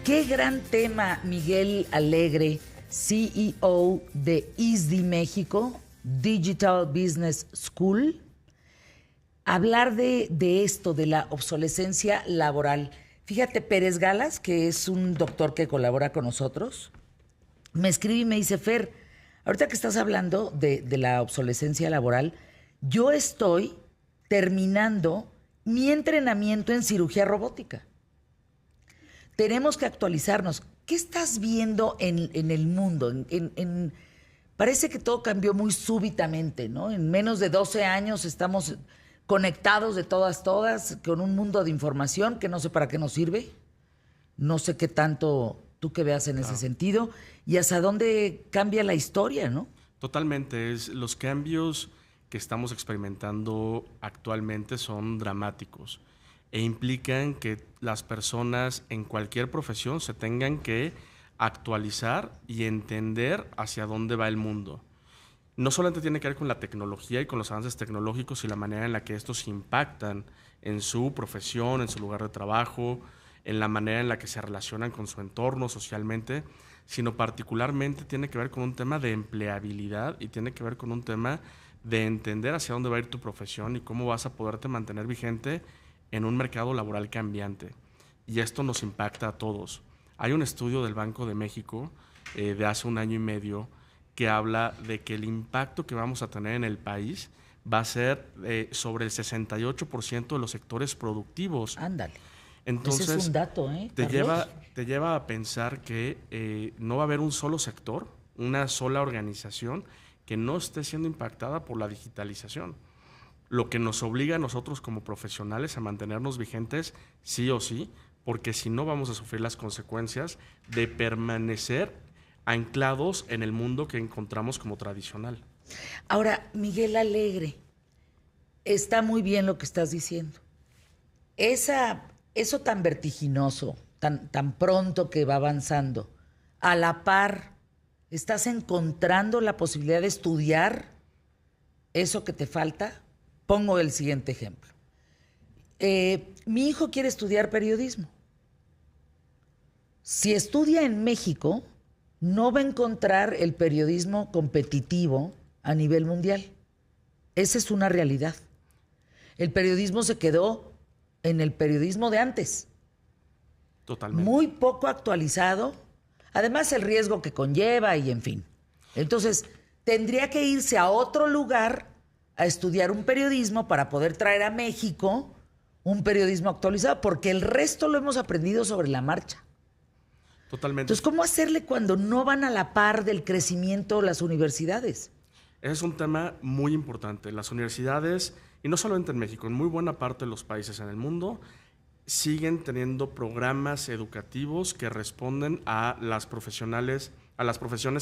Qué gran tema, Miguel Alegre, CEO de ISDI México, Digital Business School. Hablar de esto, de la obsolescencia laboral. Fíjate, Pérez Galas, que es un doctor que colabora con nosotros, me escribe y me dice, Fer, ahorita que estás hablando de la obsolescencia laboral, yo estoy terminando mi entrenamiento en cirugía robótica. Tenemos que actualizarnos. ¿Qué estás viendo en el mundo? Parece que todo cambió muy súbitamente, ¿no? En menos de 12 años estamos conectados de todas, con un mundo de información que no sé para qué nos sirve. No sé qué tanto tú que veas en ese sentido y hasta dónde cambia la historia, ¿no? Totalmente. Los cambios que estamos experimentando actualmente son dramáticos e implican que las personas en cualquier profesión se tengan que actualizar y entender hacia dónde va el mundo. No solamente tiene que ver con la tecnología y con los avances tecnológicos y la manera en la que estos impactan en su profesión, en su lugar de trabajo, en la manera en la que se relacionan con su entorno socialmente, sino particularmente tiene que ver con un tema de empleabilidad y tiene que ver con un tema de entender hacia dónde va a ir tu profesión y cómo vas a poderte mantener vigente en un mercado laboral cambiante. Y esto nos impacta a todos. Hay un estudio del Banco de México de hace 1 año y medio que habla de que el impacto que vamos a tener en el país va a ser sobre el 68% de los sectores productivos. Ándale. Entonces, ese es un dato, te lleva a pensar que no va a haber un solo sector, una sola organización que no esté siendo impactada por la digitalización. Lo que nos obliga a nosotros como profesionales a mantenernos vigentes sí o sí, porque si no vamos a sufrir las consecuencias de permanecer anclados en el mundo que encontramos como tradicional. Ahora, Miguel Alegre, está muy bien lo que estás diciendo. Eso tan vertiginoso, tan pronto que va avanzando, a la par, ¿estás encontrando la posibilidad de estudiar eso que te falta? Pongo el siguiente ejemplo. Mi hijo quiere estudiar periodismo. Si estudia en México, no va a encontrar el periodismo competitivo a nivel mundial. Esa es una realidad. El periodismo se quedó en el periodismo de antes. Totalmente. Muy poco actualizado. Además, el riesgo que conlleva y en fin. Entonces, tendría que irse a otro lugar a estudiar un periodismo para poder traer a México un periodismo actualizado, porque el resto lo hemos aprendido sobre la marcha. Totalmente. Entonces, ¿cómo hacerle cuando no van a la par del crecimiento las universidades? Ese es un tema muy importante. Las universidades, y no solamente en México, en muy buena parte de los países en el mundo, siguen teniendo programas educativos que responden a las profesiones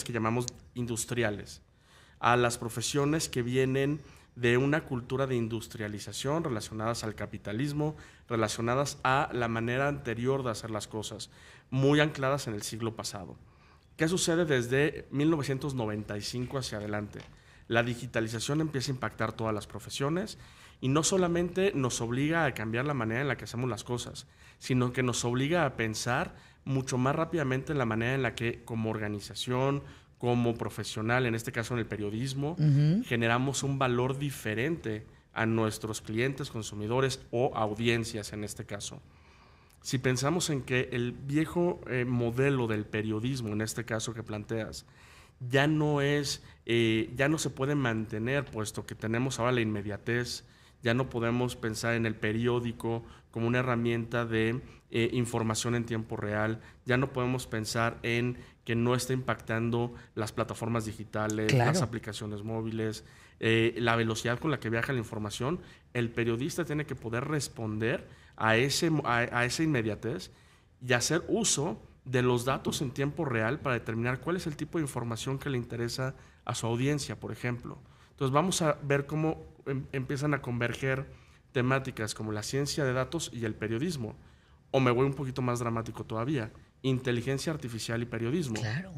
que llamamos industriales, a las profesiones que vienen de una cultura de industrialización relacionadas al capitalismo, relacionadas a la manera anterior de hacer las cosas, muy ancladas en el siglo pasado. ¿Qué sucede desde 1995 hacia adelante? La digitalización empieza a impactar todas las profesiones y no solamente nos obliga a cambiar la manera en la que hacemos las cosas, sino que nos obliga a pensar mucho más rápidamente en la manera en la que como organización, como profesional, en este caso en el periodismo, generamos un valor diferente a nuestros clientes, consumidores o audiencias en este caso. Si pensamos en que el viejo modelo del periodismo, en este caso que planteas, ya no se puede mantener, puesto que tenemos ahora la inmediatez, ya no podemos pensar en el periódico como una herramienta de información en tiempo real, ya no podemos pensar en que no está impactando las plataformas digitales, claro, las aplicaciones móviles, la velocidad con la que viaja la información. El periodista tiene que poder responder a esa inmediatez y hacer uso de los datos en tiempo real para determinar cuál es el tipo de información que le interesa a su audiencia, por ejemplo. Entonces vamos a ver cómo empiezan a converger temáticas como la ciencia de datos y el periodismo. O me voy un poquito más dramático todavía, inteligencia artificial y periodismo. Claro.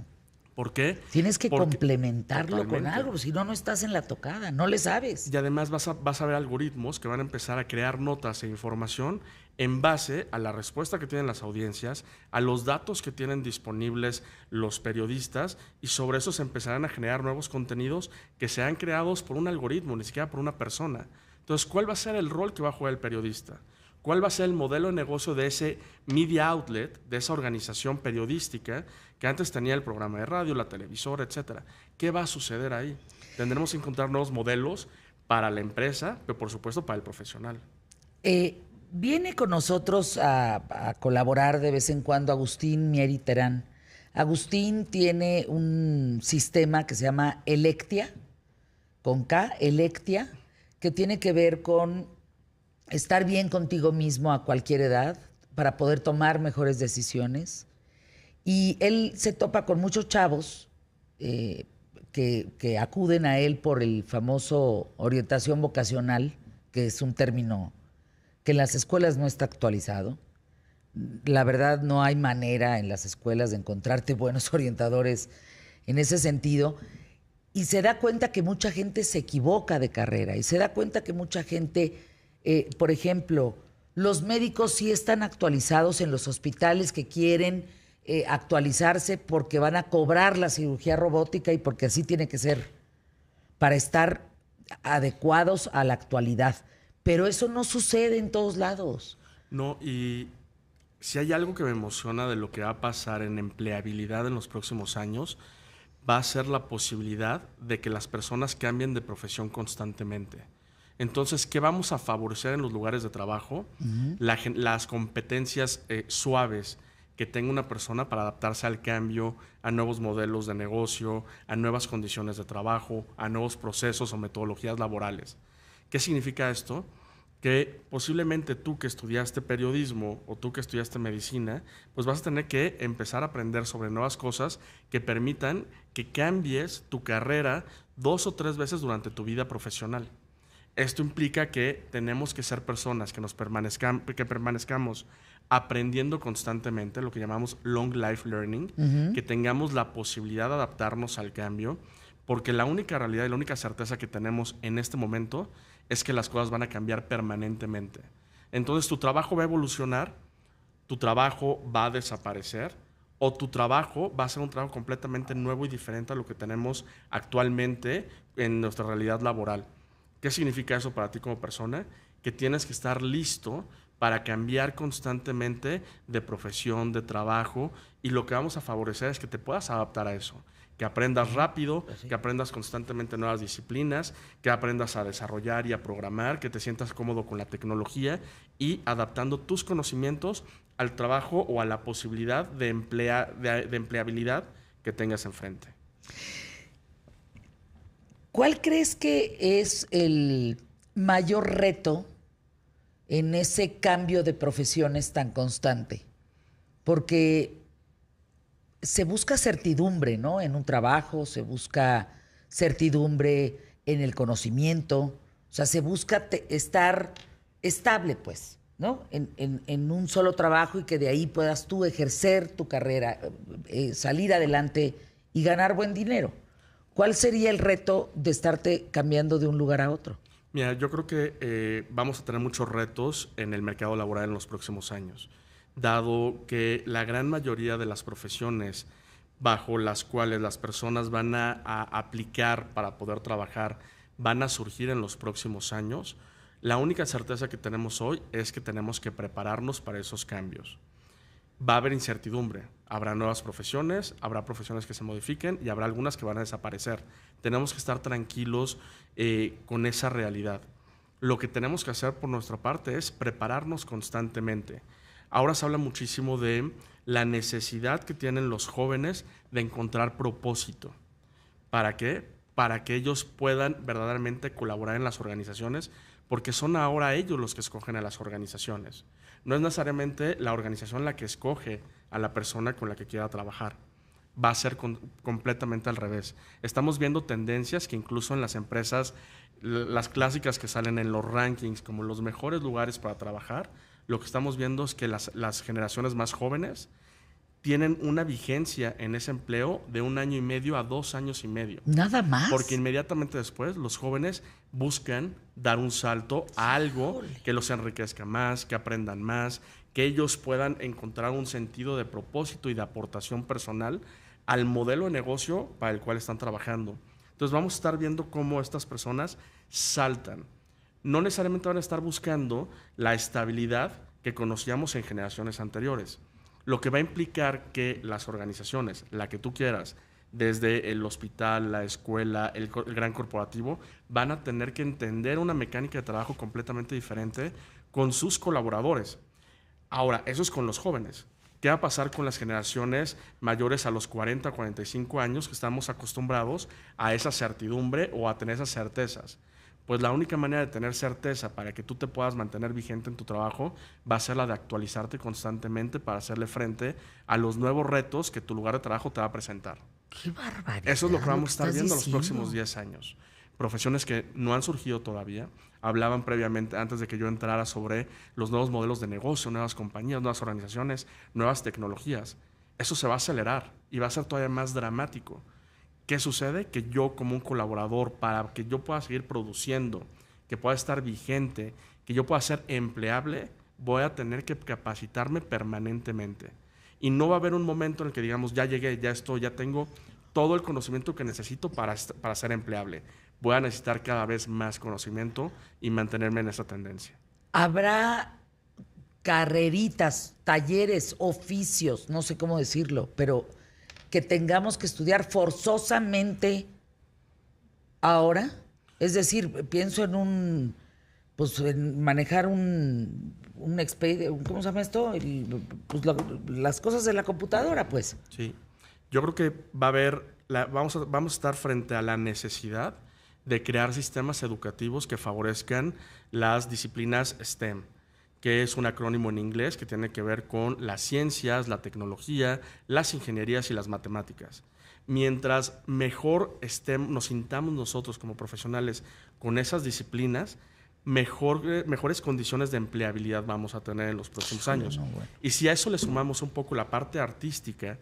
¿Por qué? Tienes que Porque complementarlo con totalmente. algo, si no, no estás en la tocada, no le sabes. Y además vas a ver algoritmos que van a empezar a crear notas e información en base a la respuesta que tienen las audiencias, a los datos que tienen disponibles los periodistas, y sobre eso se empezarán a generar nuevos contenidos que sean creados por un algoritmo, ni siquiera por una persona. Entonces, ¿cuál va a ser el rol que va a jugar el periodista? ¿Cuál va a ser el modelo de negocio de ese media outlet, de esa organización periodística que antes tenía el programa de radio, la televisora, etcétera? ¿Qué va a suceder ahí? Tendremos que encontrar nuevos modelos para la empresa, pero por supuesto para el profesional. Viene con nosotros a colaborar de vez en cuando Agustín Mieri Terán. Agustín tiene un sistema que se llama Electia, con K, Electia, que tiene que ver con estar bien contigo mismo a cualquier edad para poder tomar mejores decisiones. Y él se topa con muchos chavos que acuden a él por el famoso orientación vocacional, que es un término que en las escuelas no está actualizado. La verdad, no hay manera en las escuelas de encontrarte buenos orientadores en ese sentido. Y se da cuenta que mucha gente se equivoca de carrera y se da cuenta que mucha gente, por ejemplo, los médicos sí están actualizados en los hospitales que quieren actualizarse porque van a cobrar la cirugía robótica y porque así tiene que ser para estar adecuados a la actualidad. Pero eso no sucede en todos lados. No, y si hay algo que me emociona de lo que va a pasar en empleabilidad en los próximos años, va a ser la posibilidad de que las personas cambien de profesión constantemente. Entonces, ¿qué vamos a favorecer en los lugares de trabajo? Las competencias suaves que tenga una persona para adaptarse al cambio, a nuevos modelos de negocio, a nuevas condiciones de trabajo, a nuevos procesos o metodologías laborales. ¿Qué significa esto? Que posiblemente tú que estudiaste periodismo o tú que estudiaste medicina, pues vas a tener que empezar a aprender sobre nuevas cosas que permitan que cambies tu carrera 2 o 3 veces durante tu vida profesional. Esto implica que tenemos que ser personas que permanezcamos aprendiendo constantemente, lo que llamamos long life learning, que tengamos la posibilidad de adaptarnos al cambio, porque la única realidad y la única certeza que tenemos en este momento es que las cosas van a cambiar permanentemente. Entonces tu trabajo va a evolucionar, tu trabajo va a desaparecer, o tu trabajo va a ser un trabajo completamente nuevo y diferente a lo que tenemos actualmente en nuestra realidad laboral. ¿Qué significa eso para ti como persona? Que tienes que estar listo para cambiar constantemente de profesión, de trabajo, y lo que vamos a favorecer es que te puedas adaptar a eso, que aprendas rápido, que aprendas constantemente nuevas disciplinas, que aprendas a desarrollar y a programar, que te sientas cómodo con la tecnología y adaptando tus conocimientos al trabajo o a la posibilidad de empleabilidad que tengas enfrente. ¿Cuál crees que es el mayor reto en ese cambio de profesiones tan constante? Porque se busca certidumbre, ¿no? En un trabajo, se busca certidumbre en el conocimiento, o sea, se busca estar estable, pues, ¿no? En un solo trabajo y que de ahí puedas tú ejercer tu carrera, salir adelante y ganar buen dinero. ¿Cuál sería el reto de estarte cambiando de un lugar a otro? Mira, yo creo que vamos a tener muchos retos en el mercado laboral en los próximos años, dado que la gran mayoría de las profesiones bajo las cuales las personas van a aplicar para poder trabajar van a surgir en los próximos años. La única certeza que tenemos hoy es que tenemos que prepararnos para esos cambios. Va a haber incertidumbre, habrá nuevas profesiones, habrá profesiones que se modifiquen y habrá algunas que van a desaparecer. Tenemos que estar tranquilos con esa realidad. Lo que tenemos que hacer por nuestra parte es prepararnos constantemente. Ahora se habla muchísimo de la necesidad que tienen los jóvenes de encontrar propósito. ¿Para qué? Para que ellos puedan verdaderamente colaborar en las organizaciones, porque son ahora ellos los que escogen a las organizaciones. No es necesariamente la organización la que escoge a la persona con la que quiera trabajar. Va a ser completamente al revés. Estamos viendo tendencias que incluso en las empresas, las clásicas que salen en los rankings como los mejores lugares para trabajar, lo que estamos viendo es que las generaciones más jóvenes tienen una vigencia en ese empleo de 1 año y medio a 2 años y medio. ¿Nada más? Porque inmediatamente después los jóvenes buscan dar un salto a algo que los enriquezca más, que aprendan más, que ellos puedan encontrar un sentido de propósito y de aportación personal al modelo de negocio para el cual están trabajando. Entonces vamos a estar viendo cómo estas personas saltan. No necesariamente van a estar buscando la estabilidad que conocíamos en generaciones anteriores, lo que va a implicar que las organizaciones, la que tú quieras, desde el hospital, la escuela, el gran corporativo, van a tener que entender una mecánica de trabajo completamente diferente con sus colaboradores. Ahora, eso es con los jóvenes. ¿Qué va a pasar con las generaciones mayores a los 40, 45 años que estamos acostumbrados a esa certidumbre o a tener esas certezas? Pues la única manera de tener certeza para que tú te puedas mantener vigente en tu trabajo va a ser la de actualizarte constantemente para hacerle frente a los nuevos retos que tu lugar de trabajo te va a presentar. ¡Qué barbaridad! Eso es lo que vamos a estar viendo diciendo. los próximos 10 años. Profesiones que no han surgido todavía. Hablaban previamente, antes de que yo entrara, sobre los nuevos modelos de negocio, nuevas compañías, nuevas organizaciones, nuevas tecnologías. Eso se va a acelerar y va a ser todavía más dramático. ¿Qué sucede? Que yo, como un colaborador, para que yo pueda seguir produciendo, que pueda estar vigente, que yo pueda ser empleable, voy a tener que capacitarme permanentemente. Y no va a haber un momento en el que digamos, ya llegué, ya estoy, ya tengo todo el conocimiento que necesito para ser empleable. Voy a necesitar cada vez más conocimiento y mantenerme en esa tendencia. ¿Habrá carreritas, talleres, oficios, no sé cómo decirlo, pero que tengamos que estudiar forzosamente ahora? Es decir, pienso en en manejar un ¿cómo se llama esto? Las cosas de la computadora, pues. Sí. Yo creo que va a haber, vamos a estar frente a la necesidad de crear sistemas educativos que favorezcan las disciplinas STEM, que es un acrónimo en inglés que tiene que ver con las ciencias, la tecnología, las ingenierías y las matemáticas. Mientras mejor nos sintamos nosotros como profesionales con esas disciplinas, mejores condiciones de empleabilidad vamos a tener en los próximos años. Y si a eso le sumamos un poco la parte artística,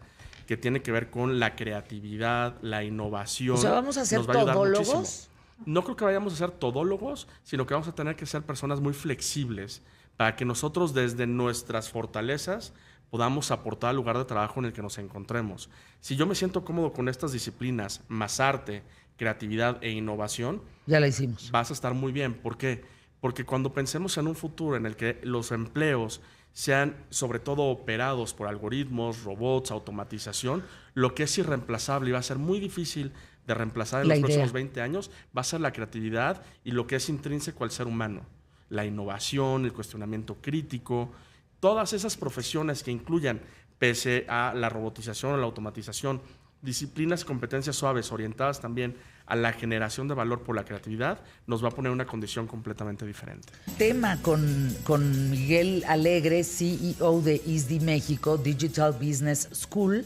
que tiene que ver con la creatividad, la innovación. O sea, ¿vamos a ser nos va a ayudar todólogos? muchísimo. No creo que vayamos a ser todólogos, sino que vamos a tener que ser personas muy flexibles para que nosotros desde nuestras fortalezas podamos aportar al lugar de trabajo en el que nos encontremos. Si yo me siento cómodo con estas disciplinas, más arte, creatividad e innovación, ya la hicimos. Vas a estar muy bien. ¿Por qué? Porque cuando pensemos en un futuro en el que los empleos sean sobre todo operados por algoritmos, robots, automatización, lo que es irreemplazable y va a ser muy difícil de reemplazar en los próximos 20 años, va a ser la creatividad y lo que es intrínseco al ser humano. La innovación, el cuestionamiento crítico, todas esas profesiones que incluyan, pese a la robotización o la automatización, disciplinas, competencias suaves orientadas también a la generación de valor por la creatividad, nos va a poner en una condición completamente diferente. Tema con Miguel Alegre, CEO de ISDI México, Digital Business School,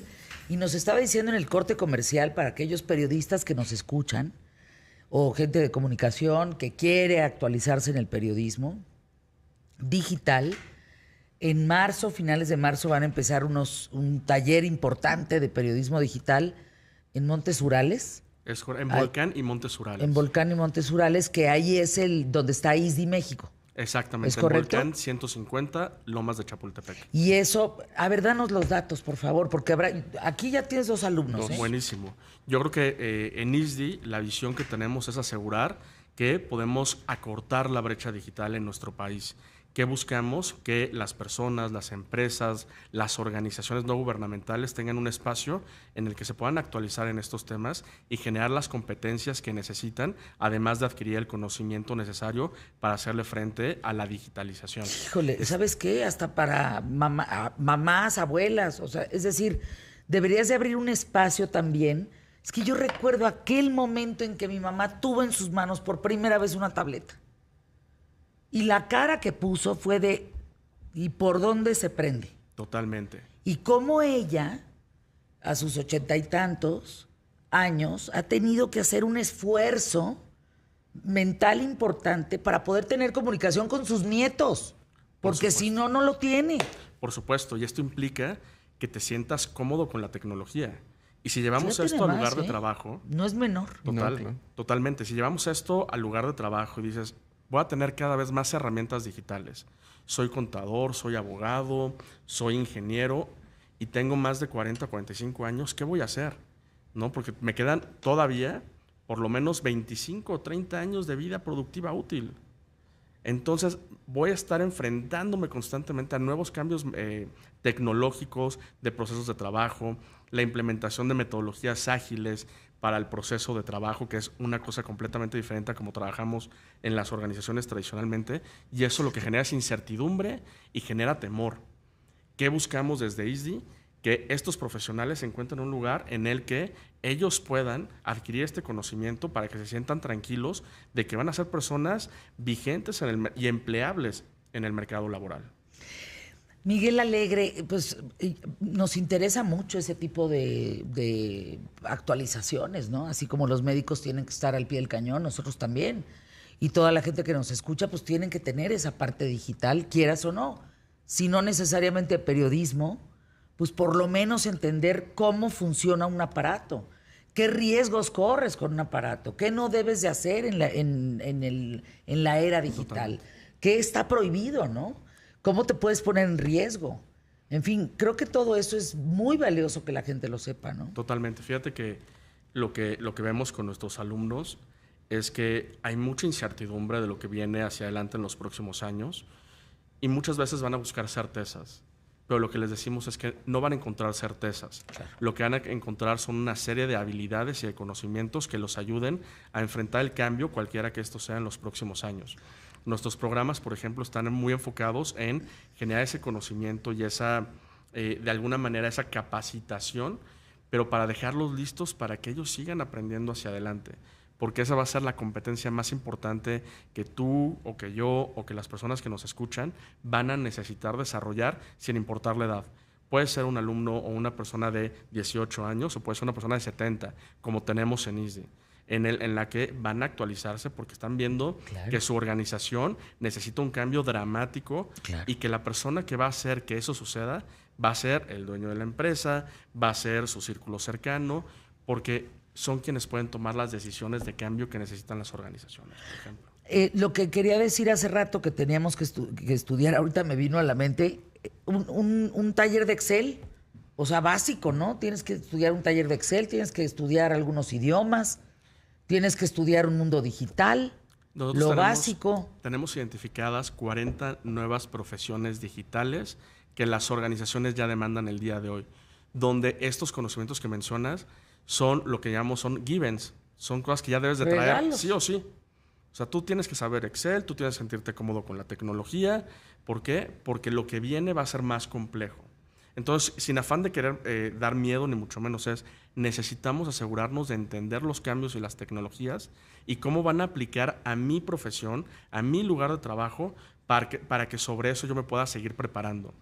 y nos estaba diciendo en el corte comercial, para aquellos periodistas que nos escuchan o gente de comunicación que quiere actualizarse en el periodismo digital, en marzo, finales de marzo, van a empezar un taller importante de periodismo digital en Montes Urales. En Volcán y Montes Urales. En Volcán y Montes Urales, que ahí es donde está ISDI México. Exactamente, ¿Es correcto? En Volcán 150, Lomas de Chapultepec. Y eso, a ver, danos los datos, por favor, porque aquí ya tienes 2 alumnos. Buenísimo. Yo creo que en ISDI la visión que tenemos es asegurar que podemos acortar la brecha digital en nuestro país. ¿Qué buscamos? Que las personas, las empresas, las organizaciones no gubernamentales tengan un espacio en el que se puedan actualizar en estos temas y generar las competencias que necesitan, además de adquirir el conocimiento necesario para hacerle frente a la digitalización. Híjole, ¿sabes qué? Hasta para mamás, abuelas, o sea, es decir, deberías de abrir un espacio también. Es que yo recuerdo aquel momento en que mi mamá tuvo en sus manos por primera vez una tableta. Y la cara que puso fue de, ¿y por dónde se prende? Totalmente. Y cómo ella, a sus 80 y tantos años, ha tenido que hacer un esfuerzo mental importante para poder tener comunicación con sus nietos. Porque si no, no lo tiene. Por supuesto, y esto implica que te sientas cómodo con la tecnología. Y si llevamos Fíjate esto al nomás, lugar de trabajo... No es menor. Totalmente. Si llevamos esto al lugar de trabajo y dices, voy a tener cada vez más herramientas digitales. Soy contador, soy abogado, soy ingeniero y tengo más de 40, 45 años, ¿qué voy a hacer? ¿No? Porque me quedan todavía por lo menos 25 o 30 años de vida productiva útil. Entonces voy a estar enfrentándome constantemente a nuevos cambios tecnológicos, de procesos de trabajo, la implementación de metodologías ágiles para el proceso de trabajo, que es una cosa completamente diferente a como trabajamos en las organizaciones tradicionalmente, y eso lo que genera es incertidumbre y genera temor. ¿Qué buscamos desde ISDI? Que estos profesionales encuentren un lugar en el que ellos puedan adquirir este conocimiento para que se sientan tranquilos de que van a ser personas vigentes y empleables en el mercado laboral. Miguel Alegre, pues nos interesa mucho ese tipo de actualizaciones, ¿no? Así como los médicos tienen que estar al pie del cañón, nosotros también. Y toda la gente que nos escucha, pues tienen que tener esa parte digital, quieras o no. Si no necesariamente periodismo, pues por lo menos entender cómo funciona un aparato, qué riesgos corres con un aparato, qué no debes de hacer en la era digital, totalmente. Qué está prohibido, ¿no? ¿Cómo te puedes poner en riesgo? En fin, creo que todo eso es muy valioso que la gente lo sepa, ¿no? Totalmente. Fíjate que lo que vemos con nuestros alumnos es que hay mucha incertidumbre de lo que viene hacia adelante en los próximos años y muchas veces van a buscar certezas. Pero lo que les decimos es que no van a encontrar certezas. Claro. Lo que van a encontrar son una serie de habilidades y de conocimientos que los ayuden a enfrentar el cambio, cualquiera que esto sea en los próximos años. Nuestros programas, por ejemplo, están muy enfocados en generar ese conocimiento y esa, de alguna manera, esa capacitación, pero para dejarlos listos para que ellos sigan aprendiendo hacia adelante. Porque esa va a ser la competencia más importante que tú o que yo o que las personas que nos escuchan van a necesitar desarrollar sin importar la edad. Puede ser un alumno o una persona de 18 años o puede ser una persona de 70, como tenemos en ISDI, en la que van a actualizarse porque están viendo que su organización necesita un cambio dramático y que la persona que va a hacer que eso suceda va a ser el dueño de la empresa, va a ser su círculo cercano, porque son quienes pueden tomar las decisiones de cambio que necesitan las organizaciones, por ejemplo. Lo que quería decir hace rato que teníamos que estudiar, ahorita me vino a la mente, un taller de Excel, o sea, básico, ¿no? Tienes que estudiar un taller de Excel, tienes que estudiar algunos idiomas, tienes que estudiar un mundo digital, lo básico. Tenemos identificadas 40 nuevas profesiones digitales que las organizaciones ya demandan el día de hoy, donde estos conocimientos que mencionas son lo que llamamos son givens, son cosas que ya debes de traer sí o sí. O sea, tú tienes que saber Excel, tú tienes que sentirte cómodo con la tecnología. ¿Por qué? Porque lo que viene va a ser más complejo. Entonces, sin afán de querer dar miedo, ni mucho menos necesitamos asegurarnos de entender los cambios y las tecnologías y cómo van a aplicar a mi profesión, a mi lugar de trabajo, para que sobre eso yo me pueda seguir preparando.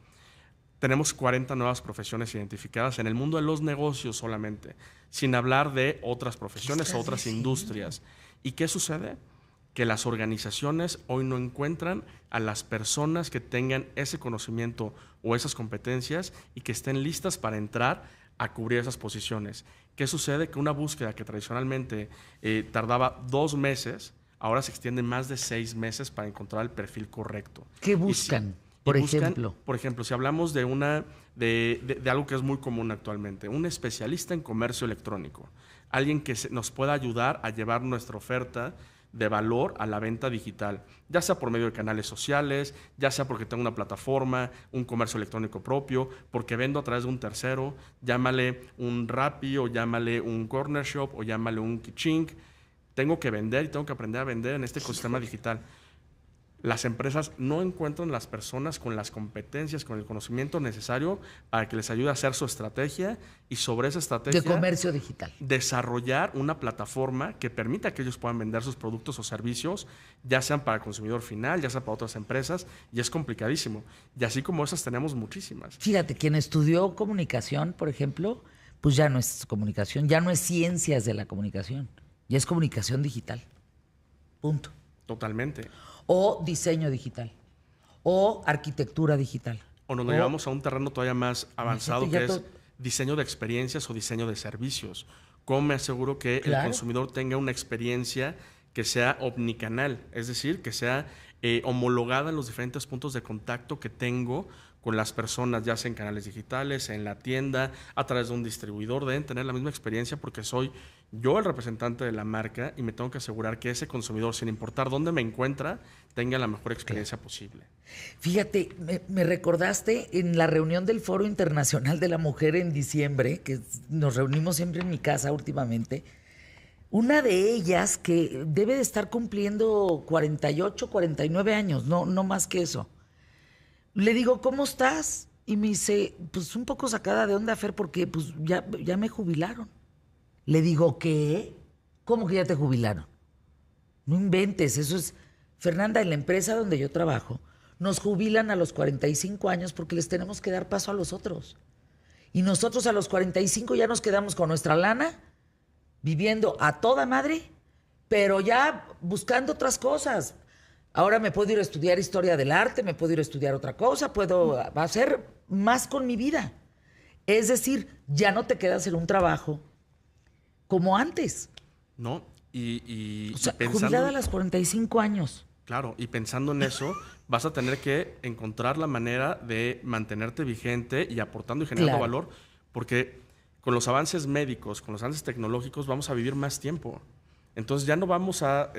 Tenemos 40 nuevas profesiones identificadas en el mundo de los negocios solamente, sin hablar de otras profesiones o otras industrias. ¿Y qué sucede? Que las organizaciones hoy no encuentran a las personas que tengan ese conocimiento o esas competencias y que estén listas para entrar a cubrir esas posiciones. ¿Qué sucede? Que una búsqueda que tradicionalmente tardaba 2 meses, ahora se extiende más de 6 meses para encontrar el perfil correcto. ¿Qué buscan? Por ejemplo, si hablamos de algo que es muy común actualmente, un especialista en comercio electrónico, alguien que nos pueda ayudar a llevar nuestra oferta de valor a la venta digital, ya sea por medio de canales sociales, ya sea porque tengo una plataforma, un comercio electrónico propio, porque vendo a través de un tercero, llámale un Rappi o llámale un Corner Shop o llámale un Kichink. Tengo que vender y tengo que aprender a vender en este ecosistema digital. Las empresas no encuentran las personas con las competencias, con el conocimiento necesario para que les ayude a hacer su estrategia y sobre esa estrategia de comercio digital desarrollar una plataforma que permita que ellos puedan vender sus productos o servicios, ya sean para el consumidor final, ya sea para otras empresas, y es complicadísimo. Y así como esas tenemos muchísimas. Fíjate, quien estudió comunicación, por ejemplo, pues ya no es comunicación, ya no es ciencias de la comunicación, ya es comunicación digital. Punto. Totalmente. O diseño digital, o arquitectura digital. o nos lo llevamos a un terreno todavía más avanzado, Fíjate, que es diseño de experiencias o diseño de servicios. ¿Cómo me aseguro que el consumidor tenga una experiencia que sea omnicanal? Es decir, que sea homologada en los diferentes puntos de contacto que tengo con las personas, ya sea en canales digitales, en la tienda, a través de un distribuidor. Deben tener la misma experiencia porque soy yo el representante de la marca y me tengo que asegurar que ese consumidor, sin importar dónde me encuentra, tenga la mejor experiencia posible. Fíjate, me recordaste en la reunión del Foro Internacional de la Mujer en diciembre, que nos reunimos siempre en mi casa últimamente, una de ellas que debe de estar cumpliendo 48, 49 años, no más que eso. Le digo, ¿cómo estás? Y me dice, pues un poco sacada de onda, Fer, porque pues ya me jubilaron. Le digo, ¿qué? ¿Cómo que ya te jubilaron? No inventes, eso es... Fernanda, en la empresa donde yo trabajo, nos jubilan a los 45 años porque les tenemos que dar paso a los otros. Y nosotros a los 45 ya nos quedamos con nuestra lana, viviendo a toda madre, pero ya buscando otras cosas. Ahora me puedo ir a estudiar historia del arte, me puedo ir a estudiar otra cosa, puedo hacer más con mi vida. Es decir, ya no te quedas en un trabajo como antes. No, y o sea, pensando, jubilada a los 45 años. Claro, y pensando en eso, vas a tener que encontrar la manera de mantenerte vigente y aportando y generando valor, porque con los avances médicos, con los avances tecnológicos, vamos a vivir más tiempo. Entonces ya no vamos a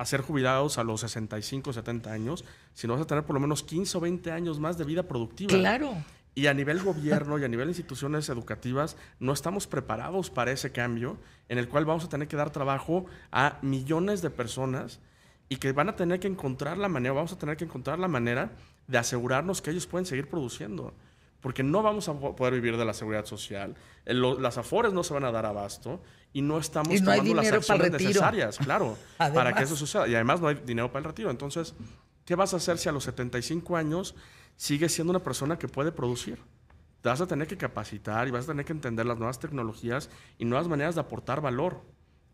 ser jubilados a los 65, 70 años, sino vas a tener por lo menos 15 o 20 años más de vida productiva. Claro. Y a nivel gobierno y a nivel instituciones educativas no estamos preparados para ese cambio en el cual vamos a tener que dar trabajo a millones de personas y que van a tener que encontrar la manera, vamos a tener que encontrar la manera de asegurarnos que ellos pueden seguir produciendo. Porque no vamos a poder vivir de la seguridad social, las afores no se van a dar abasto y no estamos tomando las acciones necesarias, claro, para que eso suceda. Y además no hay dinero para el retiro. Entonces, ¿qué vas a hacer si a los 75 años sigues siendo una persona que puede producir? Te vas a tener que capacitar y vas a tener que entender las nuevas tecnologías y nuevas maneras de aportar valor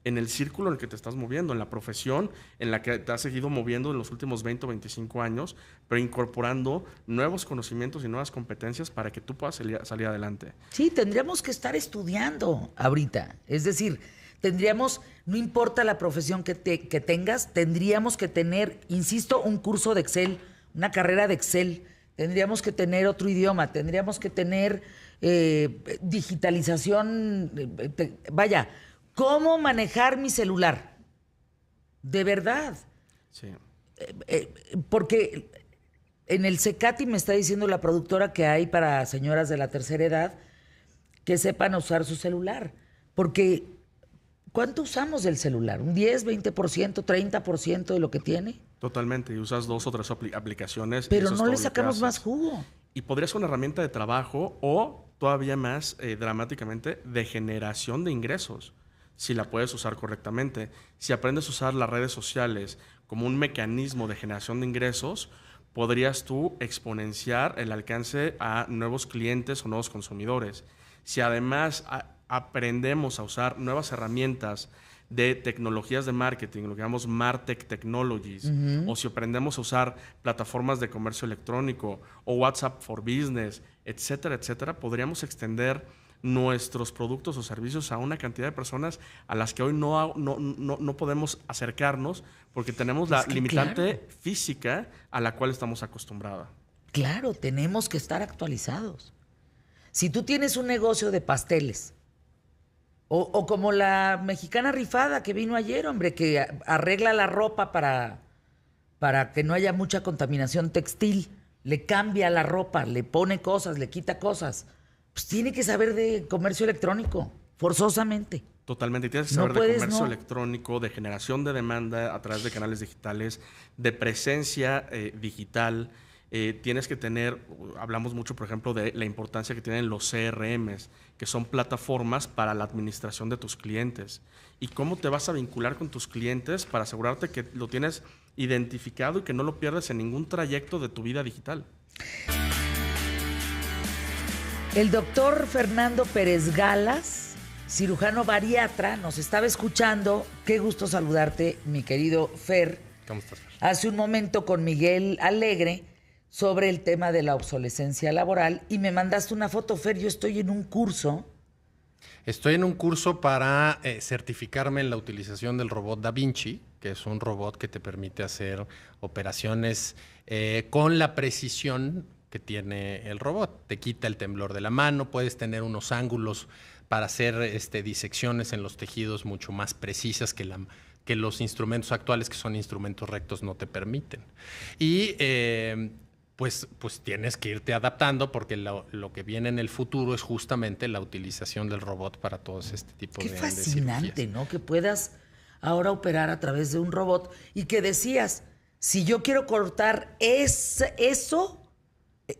en el círculo en el que te estás moviendo, en la profesión en la que te has seguido moviendo en los últimos 20 o 25 años, pero incorporando nuevos conocimientos y nuevas competencias para que tú puedas salir adelante. Sí, tendríamos que estar estudiando ahorita. Es decir, tendríamos, no importa la profesión que tengas, tendríamos que tener, insisto, un curso de Excel, una carrera de Excel, tendríamos que tener otro idioma, tendríamos que tener digitalización, vaya, ¿cómo manejar mi celular? De verdad. Sí. Porque en el CECATI me está diciendo la productora que hay para señoras de la tercera edad que sepan usar su celular. Porque, ¿cuánto usamos del celular? ¿Un 10, 20%, 30% de lo que tiene? Totalmente. Y usas 2 o 3 aplicaciones. Pero no le sacamos más jugo. Y podría ser una herramienta de trabajo o, todavía más dramáticamente, de generación de ingresos, si la puedes usar correctamente. Si aprendes a usar las redes sociales como un mecanismo de generación de ingresos, podrías tú exponenciar el alcance a nuevos clientes o nuevos consumidores. Si además aprendemos a usar nuevas herramientas de tecnologías de marketing, lo que llamamos MarTech Technologies, o si aprendemos a usar plataformas de comercio electrónico o WhatsApp for Business, etcétera, etcétera, podríamos extender nuestros productos o servicios a una cantidad de personas a las que hoy no podemos acercarnos porque tenemos la limitante física a la cual estamos acostumbrados. Claro, tenemos que estar actualizados. Si tú tienes un negocio de pasteles, o como la mexicana rifada que vino ayer, hombre, que arregla la ropa para que no haya mucha contaminación textil, le cambia la ropa, le pone cosas, le quita cosas, pues tiene que saber de comercio electrónico, forzosamente. Totalmente. Tienes que saber de comercio electrónico, de generación de demanda a través de canales digitales, de presencia digital. Tienes que tener, hablamos mucho, por ejemplo, de la importancia que tienen los CRMs, que son plataformas para la administración de tus clientes. Y cómo te vas a vincular con tus clientes para asegurarte que lo tienes identificado y que no lo pierdes en ningún trayecto de tu vida digital. El doctor Fernando Pérez Galas, cirujano bariatra, nos estaba escuchando. Qué gusto saludarte, mi querido Fer. ¿Cómo estás, Fer? Hace un momento con Miguel Alegre sobre el tema de la obsolescencia laboral y me mandaste una foto, Fer, yo estoy en un curso. Estoy en un curso para certificarme en la utilización del robot Da Vinci, que es un robot que te permite hacer operaciones con la precisión que tiene el robot. Te quita el temblor de la mano, puedes tener unos ángulos para hacer disecciones en los tejidos mucho más precisas que los instrumentos actuales, que son instrumentos rectos, no te permiten. Y pues tienes que irte adaptando porque lo que viene en el futuro es justamente la utilización del robot para todos este tipo de cirugías. Qué fascinante, ¿no? Que puedas ahora operar a través de un robot y que decías, si yo quiero cortar eso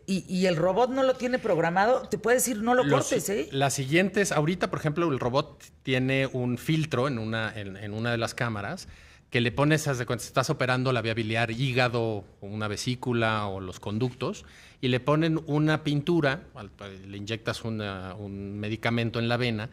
y el robot no lo tiene programado, te puede decir no lo cortes, ¿eh? Las siguientes, ahorita, por ejemplo, el robot tiene un filtro en una de las cámaras que le pones, haz de cuenta, estás operando la vía biliar, hígado, o una vesícula o los conductos, y le ponen una pintura, le inyectas un medicamento en la vena,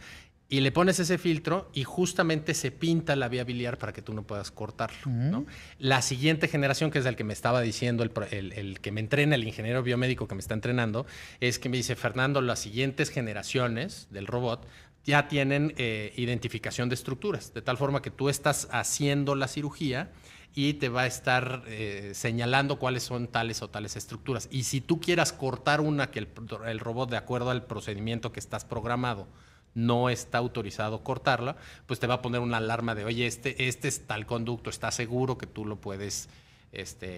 y le pones ese filtro y justamente se pinta la vía biliar para que tú no puedas cortarlo, ¿no? La siguiente generación, que es el que me estaba diciendo, el que me entrena, el ingeniero biomédico que me está entrenando, es que me dice, Fernando, las siguientes generaciones del robot ya tienen identificación de estructuras, de tal forma que tú estás haciendo la cirugía y te va a estar señalando cuáles son tales o tales estructuras. Y si tú quieras cortar una que el robot, de acuerdo al procedimiento que estás programado, no está autorizado cortarla, pues te va a poner una alarma de, oye, este es tal conducto, ¿estás seguro que tú lo puedes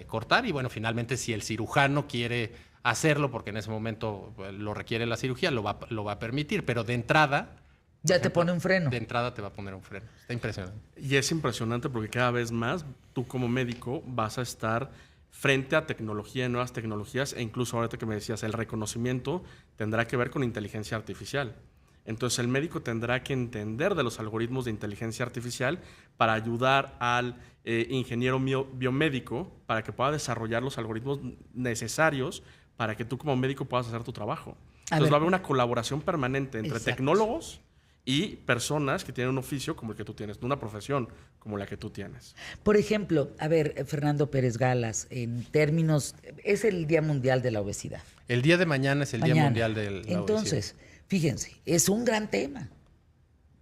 cortar? Y bueno, finalmente, si el cirujano quiere hacerlo, porque en ese momento lo requiere la cirugía, lo va a permitir, pero de entrada... Ya te pone un freno. De entrada te va a poner un freno. Está impresionante. Y es impresionante porque cada vez más tú como médico vas a estar frente a tecnología, nuevas tecnologías, e incluso ahorita que me decías, el reconocimiento tendrá que ver con inteligencia artificial. Entonces el médico tendrá que entender de los algoritmos de inteligencia artificial para ayudar al ingeniero biomédico para que pueda desarrollar los algoritmos necesarios para que tú como médico puedas hacer tu trabajo. Entonces va a haber una colaboración permanente entre tecnólogos y personas que tienen un oficio como el que tú tienes, una profesión como la que tú tienes. Por ejemplo, a ver, Fernando Pérez Galas, en términos, es el Día Mundial de la Obesidad. El día de mañana es el Día Mundial de la Obesidad. Entonces, fíjense, es un gran tema.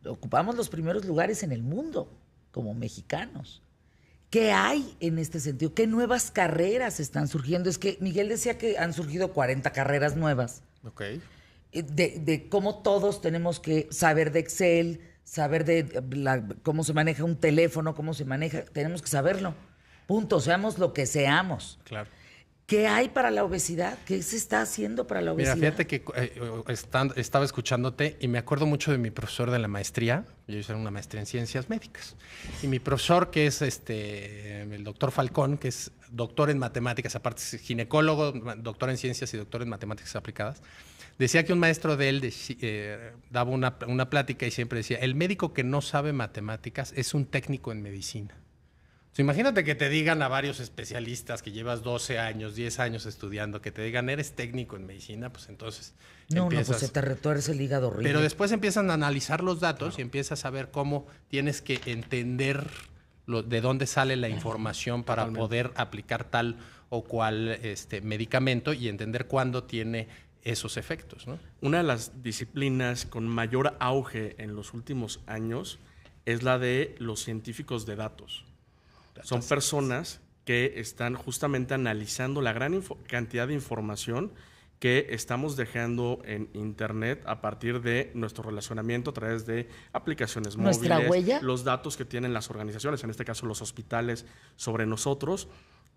Ocupamos los primeros lugares en el mundo como mexicanos. ¿Qué hay en este sentido? ¿Qué nuevas carreras están surgiendo? Es que Miguel decía que han surgido 40 carreras nuevas. Ok. De cómo todos tenemos que saber de Excel, saber de cómo se maneja un teléfono, cómo se maneja, tenemos que saberlo. Punto, seamos lo que seamos. Claro. ¿Qué hay para la obesidad? ¿Qué se está haciendo para la obesidad? Mira, fíjate que estaba escuchándote y me acuerdo mucho de mi profesor de la maestría. Yo hice una maestría en ciencias médicas. Y mi profesor, que es el doctor Falcón, que es doctor en matemáticas, aparte es ginecólogo, doctor en ciencias y doctor en matemáticas aplicadas, decía que un maestro de él daba una plática y siempre decía, el médico que no sabe matemáticas es un técnico en medicina. O sea, imagínate que te digan a varios especialistas que llevas 12 años, 10 años estudiando, que te digan, eres técnico en medicina, pues entonces pues se te retuerce el hígado horrible. Pero después empiezan a analizar los datos y empiezas a ver cómo tienes que entender de dónde sale la información para poder aplicar tal o cual medicamento y entender cuándo tiene esos efectos, ¿no? Una de las disciplinas con mayor auge en los últimos años es la de los científicos de datos. Son personas que están justamente analizando la gran cantidad de información que estamos dejando en Internet a partir de nuestro relacionamiento a través de aplicaciones ¿Nuestra móviles, huella? los datos que tienen las organizaciones, en este caso los hospitales, sobre nosotros,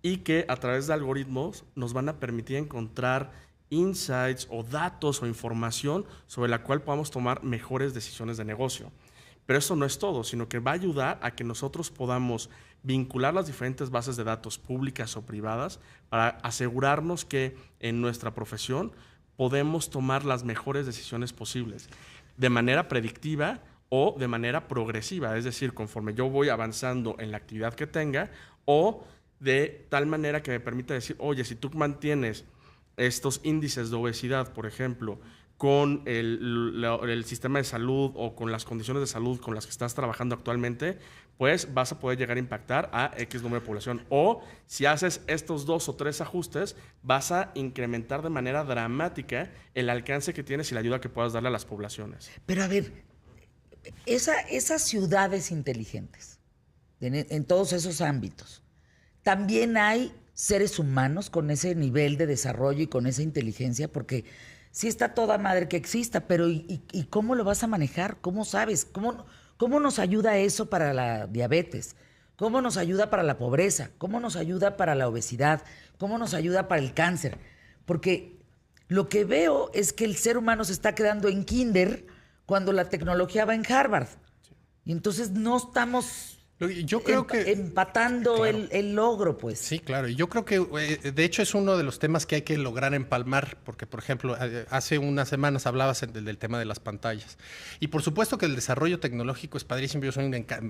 y que a través de algoritmos nos van a permitir encontrar insights o datos o información sobre la cual podamos tomar mejores decisiones de negocio. Pero eso no es todo, sino que va a ayudar a que nosotros podamos vincular las diferentes bases de datos públicas o privadas para asegurarnos que en nuestra profesión podemos tomar las mejores decisiones posibles de manera predictiva o de manera progresiva, es decir, conforme yo voy avanzando en la actividad que tenga, o de tal manera que me permita decir, oye, si tú mantienes estos índices de obesidad, por ejemplo, con el sistema de salud o con las condiciones de salud con las que estás trabajando actualmente, pues vas a poder llegar a impactar a X número de población. O si haces estos 2 o 3 ajustes, vas a incrementar de manera dramática el alcance que tienes y la ayuda que puedas darle a las poblaciones. Pero a ver, esas ciudades inteligentes, en todos esos ámbitos, también hay seres humanos con ese nivel de desarrollo y con esa inteligencia, porque sí está toda madre que exista, pero ¿y cómo lo vas a manejar? ¿Cómo sabes? ¿Cómo nos ayuda eso para la diabetes? ¿Cómo nos ayuda para la pobreza? ¿Cómo nos ayuda para la obesidad? ¿Cómo nos ayuda para el cáncer? Porque lo que veo es que el ser humano se está quedando en kinder cuando la tecnología va en Harvard. Sí. Y entonces no estamos... Yo creo que empatando claro. el logro, pues. Sí, claro. Y yo creo que, de hecho, es uno de los temas que hay que lograr empalmar, porque, por ejemplo, hace unas semanas hablabas del tema de las pantallas. Y por supuesto que el desarrollo tecnológico es padrísimo.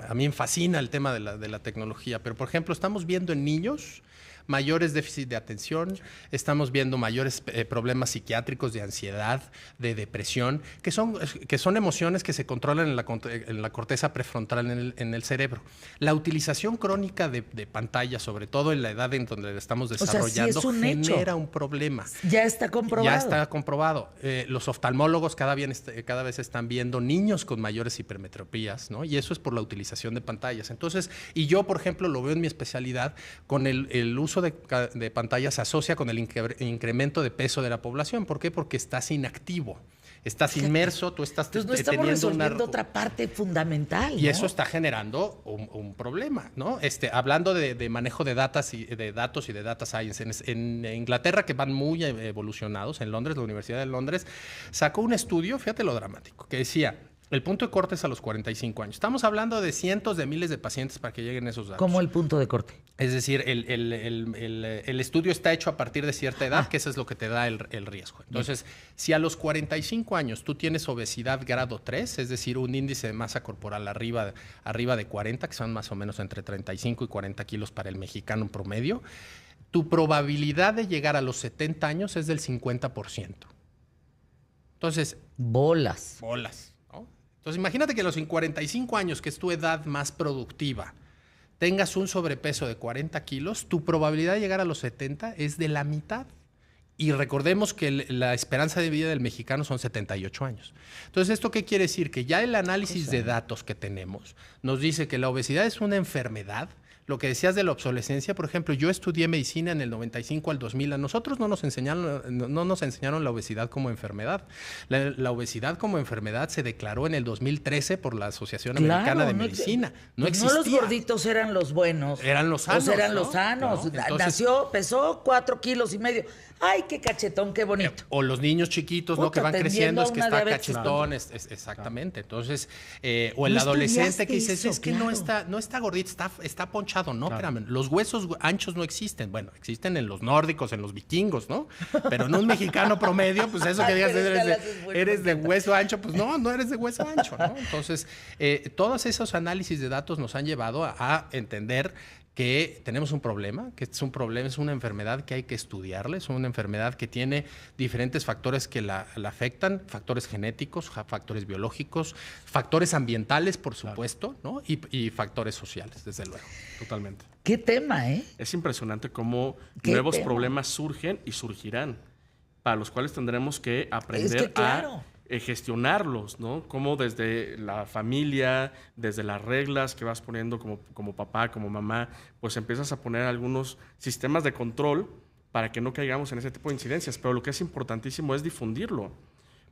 A mí me fascina el tema de la tecnología. Pero, por ejemplo, estamos viendo en niños mayores déficits de atención, estamos viendo mayores problemas psiquiátricos de ansiedad, de depresión, que son emociones que se controlan en la corteza prefrontal en el cerebro. La utilización crónica de pantallas, sobre todo en la edad en donde la estamos desarrollando, genera un problema. Ya está comprobado. Ya está comprobado. Los oftalmólogos cada vez están viendo niños con mayores hipermetropías, ¿no? Y eso es por la utilización de pantallas. Entonces, y yo, por ejemplo, lo veo en mi especialidad con el uso de pantallas se asocia con el incremento de peso de la población. ¿Por qué? Porque estás inactivo, estás inmerso, tú estás teniendo no estamos resolviendo otra parte fundamental, ¿no? Y eso está generando un problema, ¿no? Hablando de manejo de datos y de data science, en Inglaterra, que van muy evolucionados, en Londres, la Universidad de Londres, sacó un estudio, fíjate lo dramático, que decía: el punto de corte es a los 45 años. Estamos hablando de cientos de miles de pacientes para que lleguen esos datos. ¿Cómo el punto de corte? Es decir, el estudio está hecho a partir de cierta edad, que eso es lo que te da el riesgo. Entonces, si a los 45 años tú tienes obesidad grado 3, es decir, un índice de masa corporal arriba de 40, que son más o menos entre 35 y 40 kilos para el mexicano en promedio, tu probabilidad de llegar a los 70 años es del 50%. Entonces... Bolas. Entonces, imagínate que a los 45 años, que es tu edad más productiva, tengas un sobrepeso de 40 kilos, tu probabilidad de llegar a los 70 es de la mitad. Y recordemos que la esperanza de vida del mexicano son 78 años. Entonces, ¿esto qué quiere decir? Que ya el análisis de datos que tenemos nos dice que la obesidad es una enfermedad. Lo que decías de la obsolescencia, por ejemplo, yo estudié medicina en el 95 al 2000. A nosotros no nos enseñaron la obesidad como enfermedad. La obesidad como enfermedad se declaró en el 2013 por la Asociación Americana de Medicina. No existía. No los gorditos eran los buenos. Eran los sanos. Eran los sanos. ¿No? Entonces, pesó 4,5 kilos. ¡Ay, qué cachetón, qué bonito! O los niños chiquitos, ¿no? Que van creciendo, es que está cachetón. Exactamente. Entonces, o el adolescente que dice, es que no está gordito, está ponchado. No, espérame, los huesos anchos no existen. Bueno, existen en los nórdicos, en los vikingos, ¿no? Pero en un mexicano promedio, pues eso que digas, eres de hueso ancho, pues no eres de hueso ancho, ¿no? Entonces, todos esos análisis de datos nos han llevado a entender que tenemos un problema, que es un problema, es una enfermedad que hay que estudiarla, es una enfermedad que tiene diferentes factores que la afectan, factores genéticos, factores biológicos, factores ambientales, por supuesto, ¿no? Y factores sociales, desde luego. Totalmente. ¿Qué tema, eh? Es impresionante cómo nuevos problemas surgen y surgirán, para los cuales tendremos que aprender a gestionarlos, ¿no? Como desde la familia, desde las reglas que vas poniendo como papá, como mamá, pues empiezas a poner algunos sistemas de control para que no caigamos en ese tipo de incidencias. Pero lo que es importantísimo es difundirlo,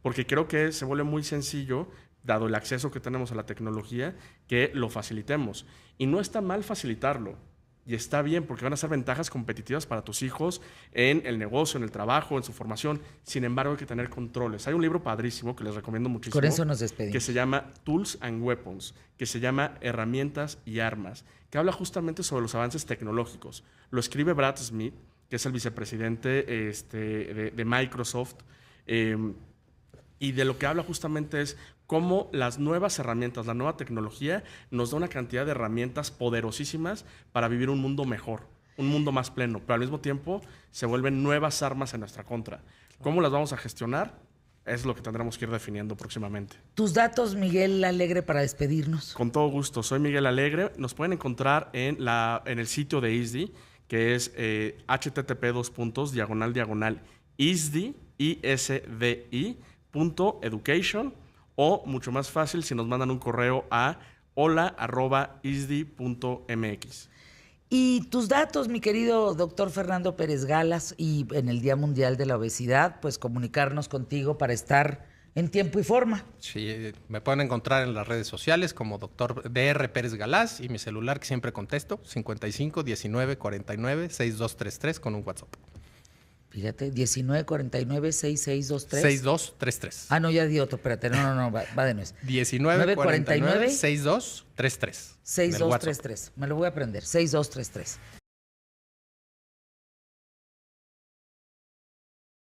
porque creo que se vuelve muy sencillo, dado el acceso que tenemos a la tecnología, que lo facilitemos. Y no está mal facilitarlo. Y está bien, porque van a ser ventajas competitivas para tus hijos en el negocio, en el trabajo, en su formación. Sin embargo, hay que tener controles. Hay un libro padrísimo que les recomiendo muchísimo. Con eso nos despedimos. Que se llama Tools and Weapons, que se llama Herramientas y Armas, que habla justamente sobre los avances tecnológicos. Lo escribe Brad Smith, que es el vicepresidente de Microsoft, y de lo que habla justamente es cómo las nuevas herramientas, la nueva tecnología nos da una cantidad de herramientas poderosísimas para vivir un mundo mejor, un mundo más pleno, pero al mismo tiempo se vuelven nuevas armas en nuestra contra. ¿Cómo las vamos a gestionar? Es lo que tendremos que ir definiendo próximamente. Tus datos, Miguel Alegre, para despedirnos. Con todo gusto, soy Miguel Alegre. Nos pueden encontrar en el sitio de ISDI, que es http://ISDI.education, o mucho más fácil si nos mandan un correo a hola@isdi.mx. Y tus datos, mi querido doctor Fernando Pérez Galas, y en el Día Mundial de la Obesidad, pues comunicarnos contigo para estar en tiempo y forma. Sí, me pueden encontrar en las redes sociales como Dr. DR Pérez Galás y mi celular que siempre contesto, 55 19 49 6233 con un WhatsApp. Fíjate, 1949-6623. 6233. Ah, no, ya di otro, espérate, no, va de nuez. 1949 6233. 6233. Me lo voy a aprender, 6233.